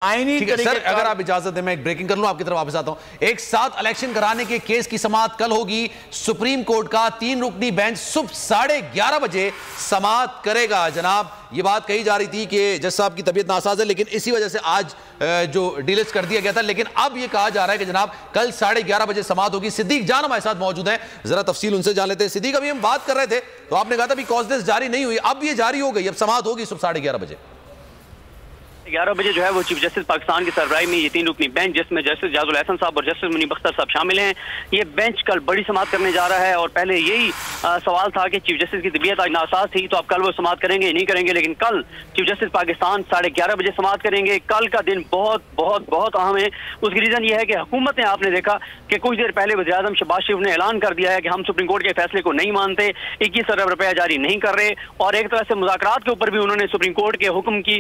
ठीक है सर, अगर आप इजाजत दें मैं एक ब्रेकिंग कर लूं, आपकी तरफ वापस आता हूं। एक साथ इलेक्शन कराने के केस की समाअत कल होगी। सुप्रीम कोर्ट का 3 रुकनी बेंच सुबह 11:30 बजे समाअत करेगा। जनाब, ये बात कही जा रही थी कि जज साहब की तबीयत नासाज है, लेकिन इसी वजह से आज जो डिलेज कर दिया गया था, लेकिन अब ये कहा जा रहा है कि जनाब कल 11:30 बजे समाअत होगी। सिद्दीक जान हमारे साथ मौजूद हैं, जरा तफसील उनसे जान लेते हैं। सिद्दीक, अभी हम बात कर रहे थे तो आपने कहा था अभी कॉज लिस्ट जारी नहीं हुई, अब ये जारी हो गई, अब समाअत होगी सुबह 11:30 बजे। 11 बजे जो है वो चीफ जस्टिस पाकिस्तान की सरबराही में ये 3 रुकनी बेंच, जिसमें जस्टिस जाजुल एहसन साहब और जस्टिस मुनीब अख्तर साहब शामिल हैं, ये बेंच कल बड़ी समाअत करने जा रहा है। और पहले यही सवाल था कि चीफ जस्टिस की तबीयत आज नासाज थी, तो अब कल वो समाअत करेंगे नहीं करेंगे, लेकिन कल चीफ जस्टिस पाकिस्तान 11:30 बजे समाअत करेंगे। कल का दिन बहुत बहुत बहुत अहम है। उसकी रीजन ये है कि हुकूमत ने, आपने देखा कि कुछ देर पहले वज़ीर-ए-आज़म शहबाज शरीफ ने ऐलान कर दिया है कि हम सुप्रीम कोर्ट के फैसले को नहीं मानते, 21 अरब रुपया जारी नहीं कर रहे, और एक तरह से मुज़ाकरात के ऊपर भी उन्होंने सुप्रीम कोर्ट के हुक्म की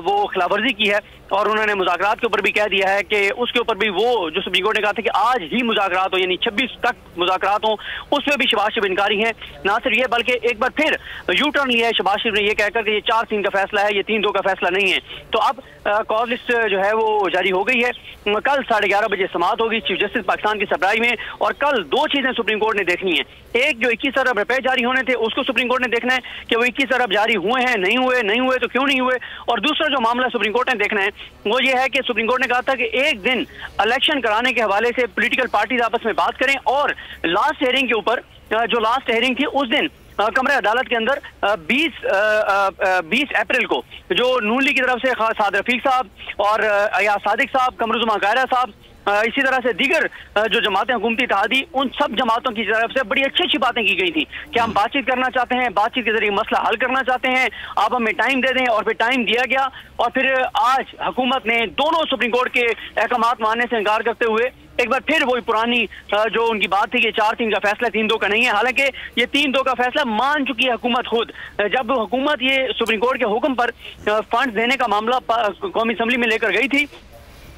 वो खिलाफवर्जी की है। और उन्होंने मुज़ाकरात के ऊपर भी कह दिया है कि उसके ऊपर भी वो जो सुप्रीम कोर्ट ने कहा था कि आज ही मुज़ाकरात हो, यानी 26 तक मुज़ाकरात हो, उसमें भी शहबाज शरीफ इनकारी हैं। ना सिर्फ ये बल्कि एक बार फिर यू टर्न लिया है शहबाज शरीफ ने, ये कहकर कि ये 4-3 का फैसला है, ये 3-2 का फैसला नहीं है। तो अब कॉज लिस्ट जो है वो जारी हो गई है। कल 11:30 बजे समाअत होगी चीफ जस्टिस पाकिस्तान की सरबराही में। और कल 2 चीजें सुप्रीम कोर्ट ने देखनी है। एक, जो 21 अरब रुपए जारी होने थे उसको सुप्रीम कोर्ट ने देखना है कि वो 21 अरब जारी हुए हैं, नहीं हुए तो क्यों नहीं हुए। और दूसरा जो मामला सुप्रीम कोर्ट ने देखना है वो ये है कि सुप्रीम कोर्ट ने कहा था कि एक दिन इलेक्शन कराने के हवाले से पॉलिटिकल पार्टीज आपस में बात करें, और लास्ट हेयरिंग के ऊपर, जो लास्ट हेयरिंग थी उस दिन कमरे अदालत के अंदर 20 अप्रैल को जो नून लीग की तरफ से साद रफीक साहब और या सादिक साहब, कमरुज़्ज़मा कायरा साहब, इसी तरह से दीगर जो जमातें हुकूमती इत्तेहादी, उन सब जमातों की तरफ से बड़ी अच्छी अच्छी बातें की गई थी कि हम बातचीत करना चाहते हैं, बातचीत के जरिए मसला हल करना चाहते हैं, आप हमें टाइम दे दें। और फिर टाइम दिया गया, और फिर आज हुकूमत ने दोनों सुप्रीम कोर्ट के अहकामात मानने से इनकार करते हुए एक बार फिर वही पुरानी जो उनकी बात थी कि 4-3 का फैसला 3-2 का नहीं है, हालांकि ये 3-2 का फैसला मान चुकी है हुकूमत खुद। जब हुकूमत ये सुप्रीम कोर्ट के हुक्म पर फंड देने का मामला कौमी असम्बली में लेकर गई थी,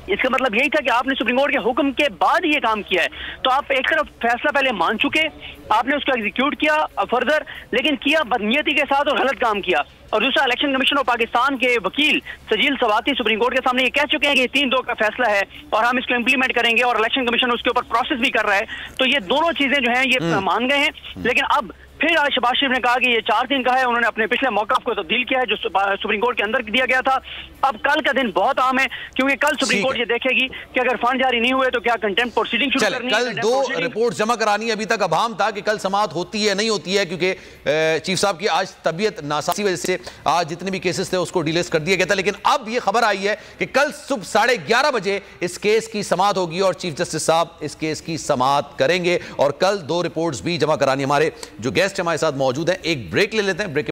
इसका मतलब यही था कि आपने सुप्रीम कोर्ट के हुक्म के बाद ये काम किया है। तो आप एक तरफ फैसला पहले मान चुके, आपने उसको एग्जीक्यूट किया फर्दर, लेकिन किया बदनीयती के साथ और गलत काम किया। और दूसरा, इलेक्शन कमीशन ऑफ पाकिस्तान के वकील सजील सवाती सुप्रीम कोर्ट के सामने ये कह चुके हैं कि 3-2 का फैसला है और हम इसको इम्प्लीमेंट करेंगे, और इलेक्शन कमीशन उसके ऊपर प्रोसेस भी कर रहा है। तो ये दोनों चीजें जो हैं ये मान गए हैं। लेकिन अब फिर आज शहबाज शरीफ ने कहा कि ये 4-3 का है, उन्होंने अपने पिछले मौक़िफ़ को तब्दील किया है जो सुप्रीम कोर्ट के अंदर दिया गया था। अब कल का दिन बहुत अहम है, क्योंकि कल सुप्रीम कोर्ट ये देखेगी कि अगर फंड जारी नहीं हुए तो क्या कंटेम्प्ट प्रोसीडिंग शुरू करनी है। कल 2 रिपोर्ट जमा करानी है, अभी तक अभाम था कि कल समाअत होती है नहीं होती है, क्योंकि चीफ साहब की आज तबीयत नासाज की वजह से आज जितने भी केसेस थे उसको डिलेस कर दिया गया था। लेकिन अब ये खबर आई है कि कल सुबह 11:30 बजे इस केस की समाअत होगी और चीफ जस्टिस साहब इस केस की समाअत करेंगे। और कल 2 रिपोर्ट्स भी जमा करानी। हमारे जो गेस्ट हमारे साथ मौजूद हैं, एक ब्रेक ले लेते हैं। ब्रेक